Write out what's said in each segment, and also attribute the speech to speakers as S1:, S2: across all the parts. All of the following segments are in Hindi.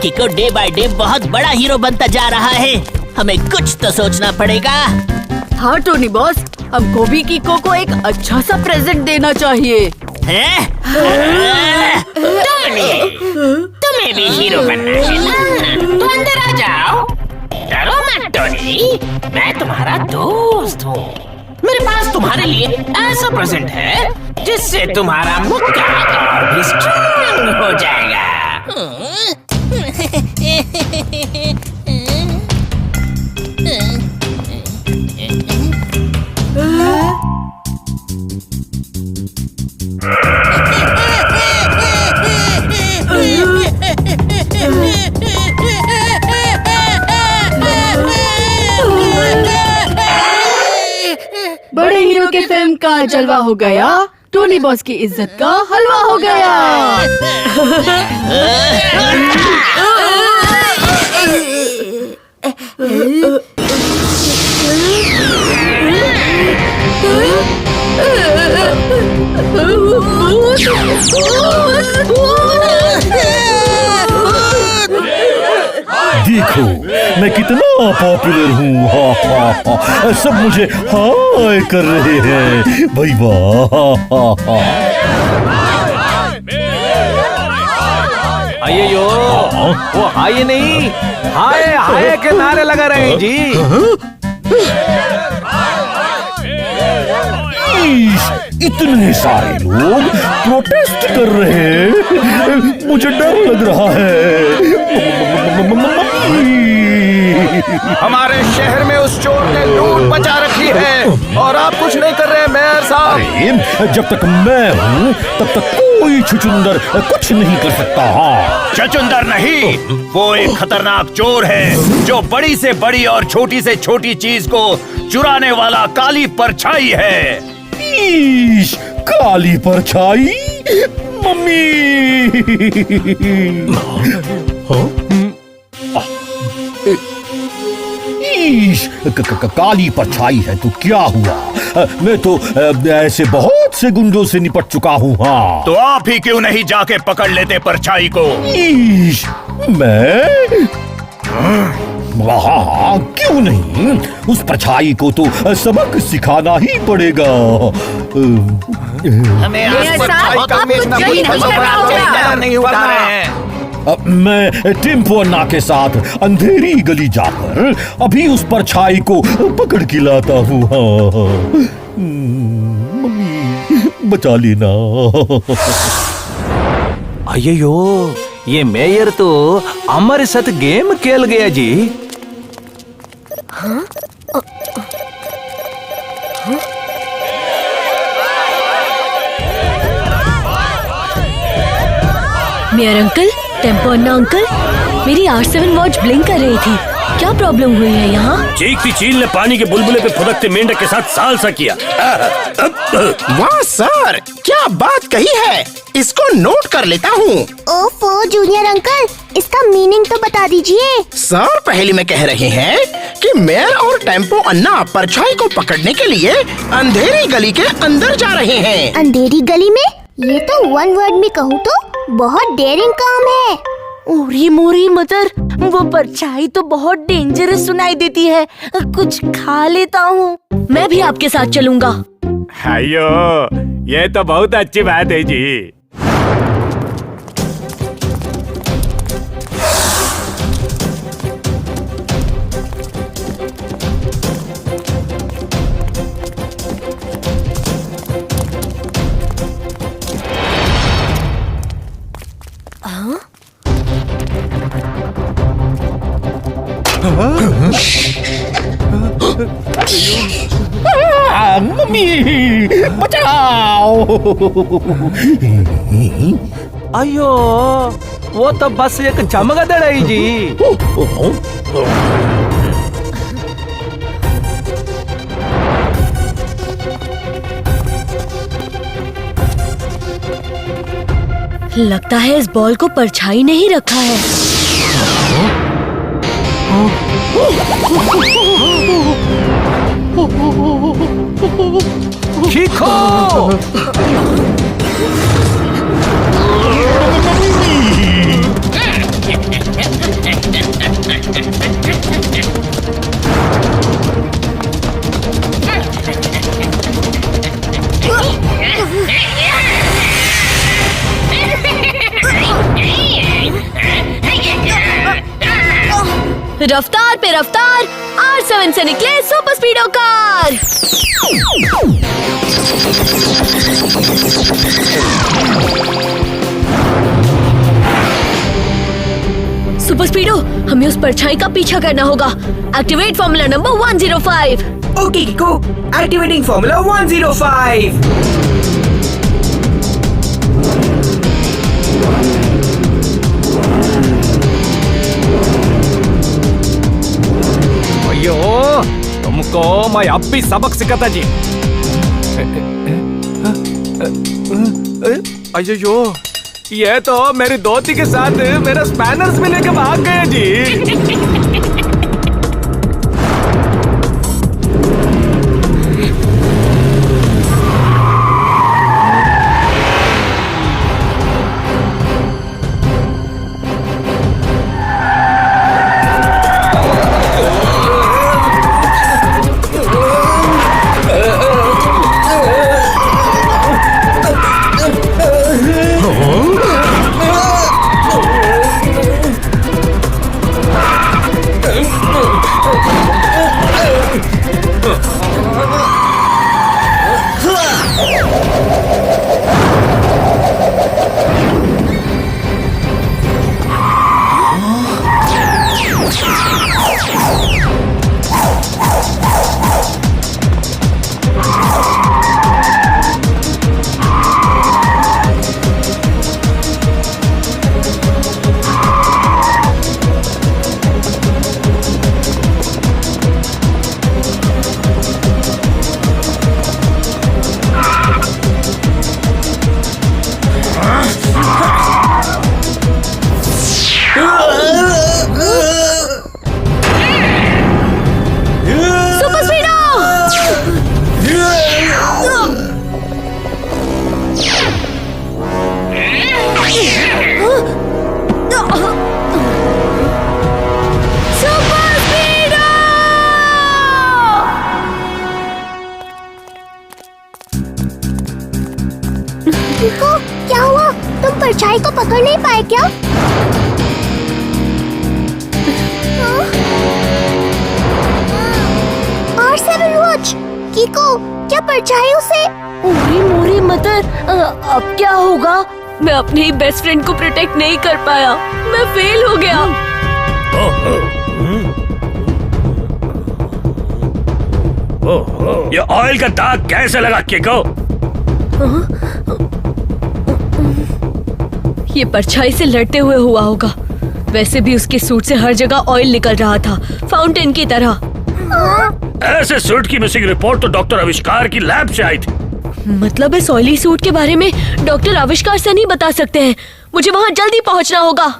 S1: किको डे बाय डे बहुत बड़ा हीरो बनता जा रहा है। हमें कुछ तो सोचना पड़ेगा।
S2: हाँ टोनी बॉस, हमको भी किको को एक अच्छा सा प्रेजेंट देना चाहिए।
S3: टोनी, तुम्हें भी हीरो बनना है ना? तो अंदर आ जाओ। डरो मत टोनी, मैं तुम्हारा दोस्त हूँ। मेरे पास तुम्हारे लिए ऐसा प्रेजेंट है जिससे तुम्हारा मुक्का और भी स्ट्रांग हो जाएगा।
S2: बड़े हीरो के फिल्म का जलवा हो गया, टोनी बॉस की इज्जत का हलवा हो गया।
S4: देखो मैं कितना पॉपुलर हूँ। सब मुझे हाय कर रहे हैं। भाई वाह।
S5: आइए यो, वो हाय नहीं, हाय हाय के नारे लगा रहे हैं जी।
S4: इतने सारे लोग प्रोटेस्ट कर रहे हैं, मुझे डर लग रहा है।
S5: हमारे शहर में उस चोर ने लूट मचा रखी है और आप कुछ नहीं कर रहे मेयर साहब।
S4: अरे जब तक मैं हूँ तब तक कोई छुचुंदर कुछ नहीं कर सकता।
S6: छुचुंदर नहीं, वो एक खतरनाक चोर है जो बड़ी से बड़ी और छोटी से छोटी चीज को चुराने वाला काली परछाई है।
S4: काली परछाई मम्मी। काली परछाई है तो क्या हुआ? मैं तो ऐसे बहुत से गुंडों से निपट चुका हूँ। हाँ
S6: तो आप ही क्यों नहीं जाके पकड़ लेते परछाई को?
S4: मैं हाँ क्यों नहीं, उस परछाई को तो सबक सिखाना ही पड़ेगा।
S5: हमें आज परछाई का नहीं उठा रहे हैं।
S4: मैं टेम्पो अन्ना के साथ अंधेरी गली जाकर अभी उस परछाई को पकड़ के लाता हूँ। मम्मी बचा लेना।
S5: आइए यो, ये मेयर तो हमारे साथ गेम खेल गया जी। हाँ?
S7: मेयर अंकल, टेम्पो अन्ना अंकल, मेरी R7 वॉच ब्लिंक कर रही थी। क्या प्रॉब्लम हुई है यहाँ?
S8: चीखती चील ने पानी के बुलबुले पे फुदकते मेंढक के साथ सालसा किया।
S9: वाह सर, क्या बात कही है, इसको नोट कर लेता हूँ।
S10: ओफो जूनियर अंकल, इसका मीनिंग तो बता दीजिए।
S9: सर पहले में कह रहे हैं कि मेयर और टेम्पो अन्ना परछाई को पकड़ने के लिए अंधेरी गली के अंदर जा रहे हैं।
S10: अंधेरी गली में? ये तो वन वर्ड में कहूँ तो बहुत डेयरिंग काम है।
S7: ओरी मोरी मदर, वो परछाई तो बहुत डेंजरस सुनाई देती है। कुछ खा लेता हूँ। मैं भी आपके साथ चलूंगा।
S8: हायो, ये तो बहुत अच्छी बात है जी।
S4: मम्मी बचाओ।
S5: अयो, वो तो बस एक चमगादड़ है जी।
S7: लगता है इस बॉल को परछाई ने ही रखा है।
S5: चीखो!
S7: रफ्तार पे रफ्तार, R7 से निकले सुपर स्पीडो कार। सुपर स्पीडो, हमें उस परछाई का पीछा करना होगा। Activate formula number 105।
S11: Okay किको, activating formula 105।
S8: अयो, तुमको मैं अब भी सबक सिखाता जी। अयो, ये तो मेरी दोस्ती के साथ मेरा स्पैनर्स भी लेके भाग गए जी।
S10: किको, क्या हुआ? तुम परछाई को पकड़ नहीं पाए क्या? R7 watch. किको, क्या परछाई उसे?
S7: ओरी मोरी मदर, अब क्या होगा? मैं अपने ही बेस्ट फ्रेंड को प्रोटेक्ट नहीं कर पाया। मैं फेल हो गया।
S6: ये ऑयल का दाग कैसे लगा किको?
S7: ये परछाई से लड़ते हुए हुआ होगा। वैसे भी उसके सूट से हर जगह ऑयल निकल रहा था, फाउंटेन की तरह।
S6: ऐसे सूट की मिसिंग रिपोर्ट तो डॉक्टर आविष्कार की लैब से आई थी।
S7: मतलब इस ऑयली सूट के बारे में डॉक्टर आविष्कार से नहीं बता सकते हैं। मुझे वहाँ जल्दी पहुँचना होगा।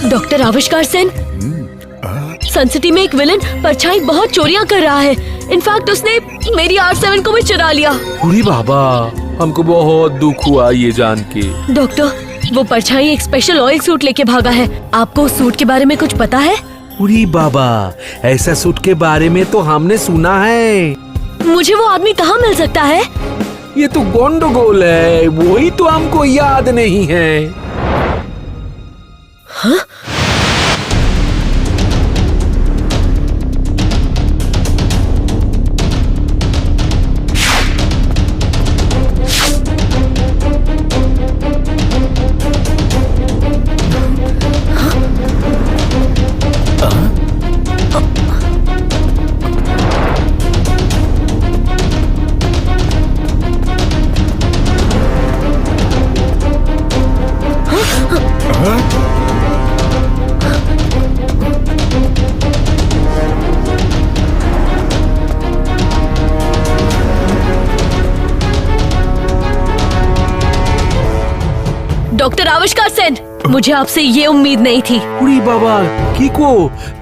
S7: डॉक्टर आविष्कार सेन, सनसिटी में एक विलन परछाई बहुत चोरियां कर रहा है। इनफैक्ट उसने मेरी R7 को भी चुरा लिया।
S12: अरे बाबा, हमको बहुत दुख हुआ ये जान के।
S7: डॉक्टर, वो परछाई एक स्पेशल ऑयल सूट लेके भागा है। आपको उस सूट के बारे में कुछ पता है?
S12: अरे बाबा, ऐसा सूट के बारे में तो हमने सुना है।
S7: मुझे वो आदमी कहाँ मिल सकता है?
S12: ये तो गोंडोगोल है, वही तो हमको याद नहीं है।
S7: हाँ? डॉक्टर आविष्कार सेन, मुझे आपसे ये उम्मीद नहीं थी।
S12: अरे बाबा, किको,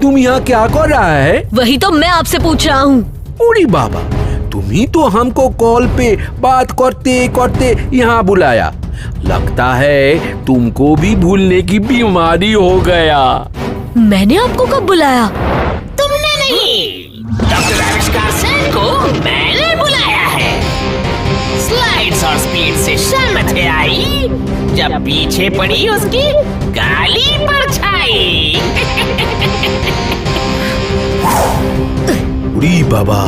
S12: तुम यहाँ क्या कर रहा है?
S7: वही तो मैं आपसे पूछ रहा हूँ।
S12: अरे बाबा, तुम ही तो हमको कॉल पे बात करते करते यहाँ बुलाया। लगता है तुमको भी भूलने की बीमारी हो गया।
S7: मैंने आपको कब बुलाया?
S3: तुमने नहीं, डॉक्टर आविष्कार सेन को मैंने बुलाया है। स्लाइड्स और स्पीड से शामत है आई जब पीछे पड़ी उसकी काली परछाई।
S12: उरी बाबा,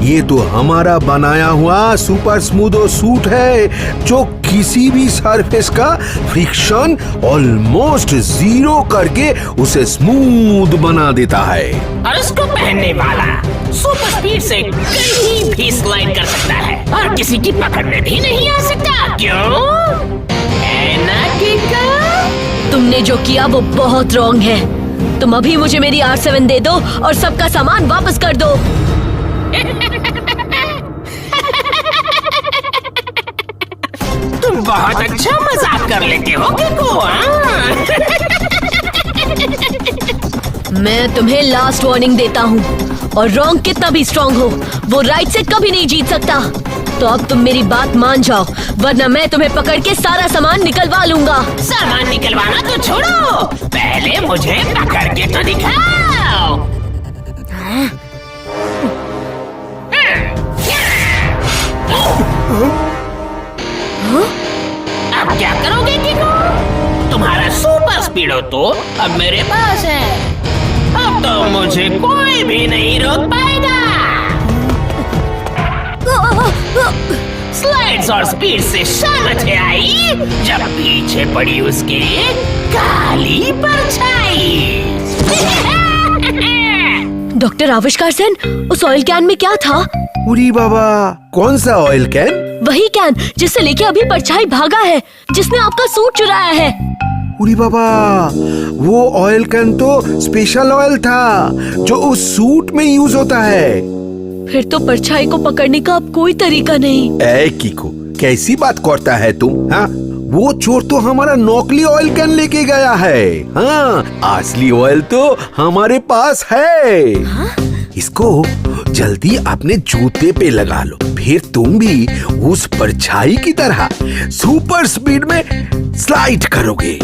S12: ये तो हमारा बनाया हुआ सुपर स्मूदो सूट है जो किसी भी सरफेस का फ्रिक्शन ऑलमोस्ट जीरो करके उसे स्मूथ बना देता है।
S3: और उसको पहनने वाला सुपर स्पीड से कहीं भी स्लाइड कर सकता है और किसी की पकड़ में भी नहीं आ सकता। क्यों? है ना किका?
S7: तुमने जो किया वो बहुत रॉन्ग है। तुम अभी मुझे मेरी R7 दे दो और सबका सामान वापस कर दो।
S3: तुम बहुत अच्छा मजाक कर लेते हो किको।
S7: मैं तुम्हें लास्ट वार्निंग देता हूँ, और रॉन्ग कितना भी स्ट्रॉन्ग हो वो राइट से कभी नहीं जीत सकता। तो अब तुम मेरी बात मान जाओ, वरना मैं तुम्हें पकड़ के सारा सामान निकलवा लूंगा।
S3: सामान निकलवाना तो छोड़ो, पहले मुझे पकड़ के तो दिखाओ। अब क्या करोगे किको? तुम्हारा सुपर स्पीडो तो अब मेरे पास है। अब तो मुझे कोई भी नहीं रोक पाएगा। स्लाइड्स और स्पीड से शामत है आई जब पीछे पड़ी उसके काली परछाई।
S7: डॉक्टर आविष्कार सेन, उस ऑयल कैन में क्या था?
S12: उरी बाबा, कौन सा ऑयल कैन?
S7: वही कैन जिससे लेके अभी परछाई भागा है, जिसने आपका सूट चुराया है।
S12: उरी बाबा, वो ऑयल कैन तो स्पेशल ऑयल था जो उस सूट में यूज होता है।
S7: फिर तो परछाई को पकड़ने का अब कोई तरीका नहीं।
S12: ए किको, कैसी बात करता है तुम? हाँ, वो चोर तो हमारा नकली ऑयल कैन लेके गया है। हाँ, असली ऑयल तो हमारे पास है।
S7: हाँ?
S12: इसको जल्दी अपने जूते पे लगा लो, फिर तुम भी उस परछाई की तरह सुपर स्पीड में स्लाइड करोगे।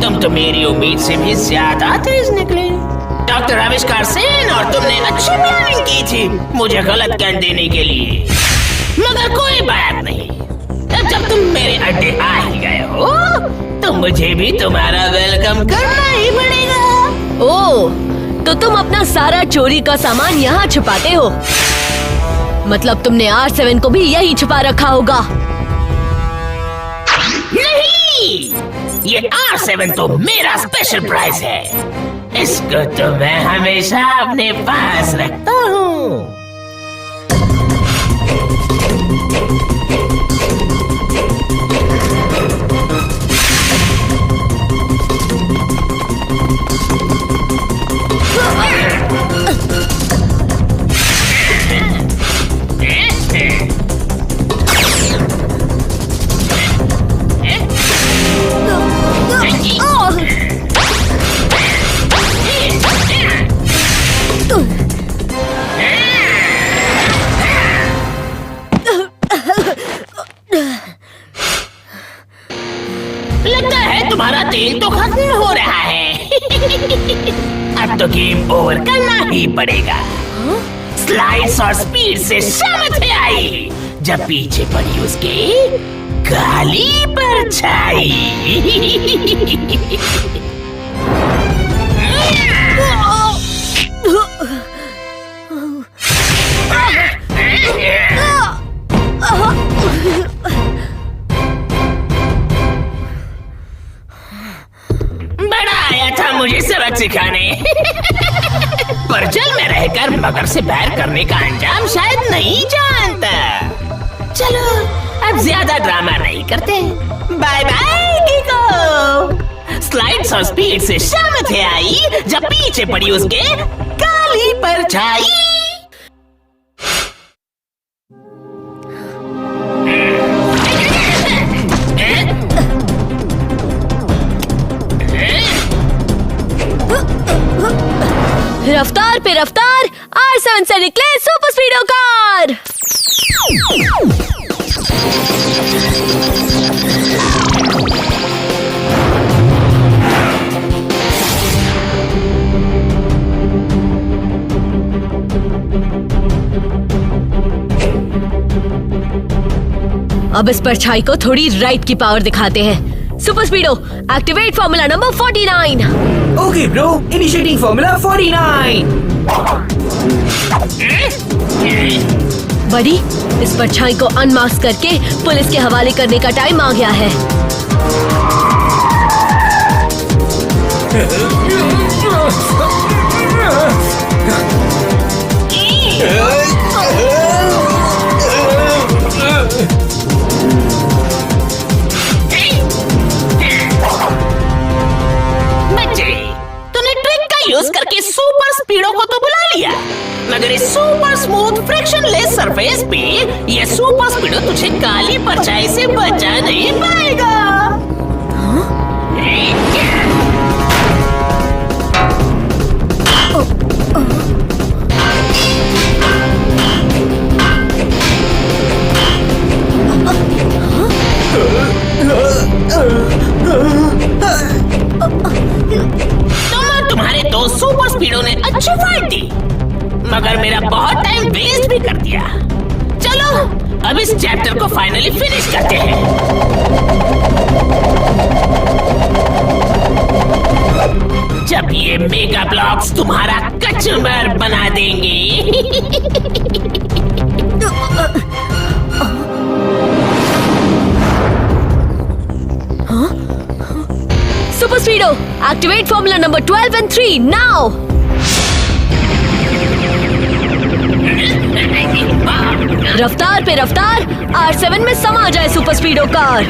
S3: तुम तो मेरी उम्मीद से भी ज्यादा तेज निकले। डॉक्टर आविष्कार सेन और तुमने अच्छी प्लानिंग की थी मुझे गलत कैन देने के लिए, मगर कोई बात नहीं। अब जब तुम मेरे अड्डे आ ही गए हो तो मुझे भी तुम्हारा वेलकम करना ही पड़ेगा।
S7: ओह, तो तुम अपना सारा चोरी का सामान यहाँ छुपाते हो? मतलब तुमने R7 को भी यही छुपा रखा होगा।
S3: नहीं, ये R7 तो मेरा स्पेशल प्राइज है। इसको तो मैं हमेशा अपने पास रखता हूँ। हमारा तेल तो खत्म हो रहा है। अब तो गेम ओवर करना ही पड़ेगा। स्लाइड्स और स्पीड से शामत है आई जब पीछे पड़ी उसके काली परछाई। बड़ा आया था मुझे सबक सिखाने। पर जल में रहकर मगर से बैर करने का अंजाम शायद नहीं जानता। चलो अब ज्यादा ड्रामा नहीं करते। बाय बाय कीको। स्लाइड्स और स्पीड से शामत है आई जब पीछे पड़ी उसके काली परछाई।
S7: रफ्तार पे रफ्तार R7 से निकले सुपर स्पीडो कार। अब इस परछाई को थोड़ी राइट की पावर दिखाते हैं। Super speedo activate formula number 49।
S11: Okay bro, initiating formula 49।
S7: बड़ी, इस परछाई को अनमास्क करके पुलिस के हवाले करने का टाइम आ गया है।
S3: यूज करके सुपर स्पीडो को तो बुला लिया, मगर इस सुपर स्मूथ फ्रिक्शनलेस सरफेस पे ये सुपर स्पीडो तुझे काली परछाई से बचा नहीं पाएगा। तुम्हारे दो सुपर स्पीडो ने अच्छी फाइट दी, मगर मेरा बहुत टाइम वेस्ट भी कर दिया। चलो अब इस चैप्टर को फाइनली फिनिश करते हैं। जब ये मेगा ब्लॉक्स तुम्हारा कचूमर बना देंगे।
S7: Super speedo activate formula number 12 and 3 now. रफ्तार पे रफ्तार R7 में समा जाए सुपर स्पीडो कार।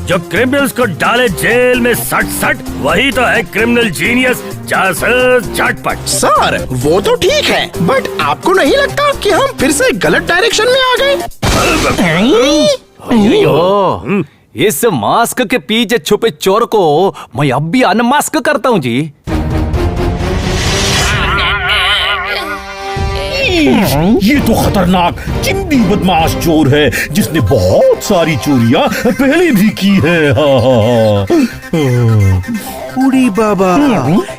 S6: जो क्रिमिनल्स को डाले जेल में सट सट, वही तो है क्रिमिनल जीनियस जासूस झटपट।
S9: सर वो तो ठीक है, बट आपको नहीं लगता कि हम फिर से गलत डायरेक्शन में आ गए?
S8: इस मास्क के पीछे छुपे चोर को मैं अब भी अनमास्क करता हूँ जी।
S4: ये तो खतरनाक चिंदी बदमाश चोर है जिसने बहुत सारी चोरियां पहले भी की है।
S12: उड़ी बाबा,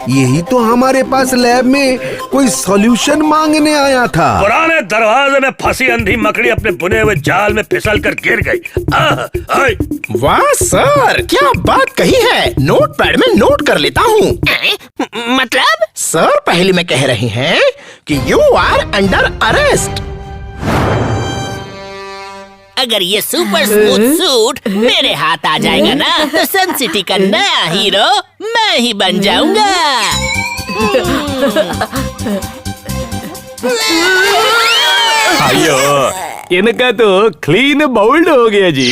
S12: यही तो हमारे पास लैब में कोई सॉल्यूशन मांगने आया था।
S6: पुराने दरवाजे में फंसी अंधी मकड़ी अपने बुने हुए जाल में फिसल कर गिर गई।
S9: वाह सर, क्या बात कही है। नोट पैड में नोट कर लेता हूँ।
S3: मतलब
S9: सर पहले में कह रही हैं कि यू आर अंडर अरेस्ट।
S1: अगर ये सुपर स्मूथ सूट मेरे हाथ आ जाएगा ना, तो सन सिटी का नया हीरो मैं ही बन जाऊंगा।
S8: अयो, इनका तो क्लीन बाउल्ड हो गया जी।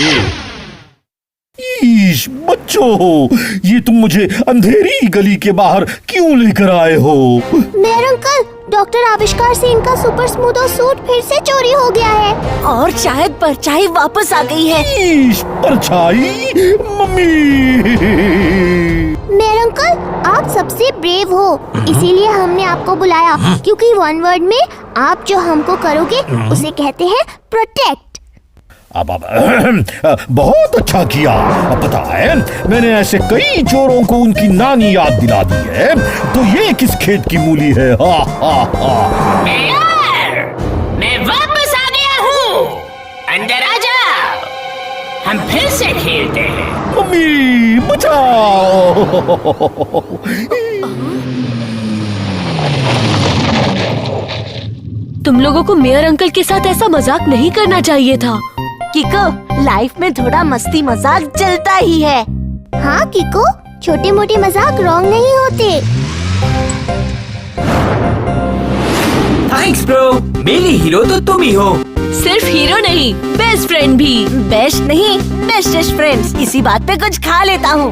S4: ईश बच्चों, ये तुम मुझे अंधेरी गली के बाहर क्यों लेकर आए हो?
S10: मेयर अंकल, डॉक्टर आविष्कार से इनका सुपर स्मूदो सूट फिर से चोरी हो गया है
S7: और शायद परछाई वापस आ गई है।
S4: ईश, परछाई? मम्मी!
S10: मेयर अंकल, आप सबसे ब्रेव हो, इसीलिए हमने आपको बुलाया, क्योंकि वन वर्ड में आप जो हमको करोगे उसे कहते हैं प्रोटेक्ट।
S4: अब बहुत अच्छा किया। अब पता है, मैंने ऐसे कई चोरों को उनकी नानी याद दिला दी है। तो ये किस खेत की मूली है? हा हा हा।
S3: मेयर, मैं वापस आ गया हूँ। अंदर आ जाओ, हम फिर से खेलते हैं।
S4: मम्मी बचाओ!
S7: तुम लोगों को मेयर अंकल के साथ ऐसा मजाक नहीं करना चाहिए था।
S10: किको, लाइफ में थोड़ा मस्ती मजाक चलता ही है। हाँ किको, छोटे मोटे मजाक रॉन्ग नहीं होते।
S11: थैंक्स ब्रो, मेरी हीरो तो तुम ही हो।
S7: सिर्फ हीरो नहीं, बेस्ट फ्रेंड भी।
S10: बेस्ट नहीं, बेस्टेस्ट फ्रेंड्स। इसी बात पे कुछ खा लेता हूँ।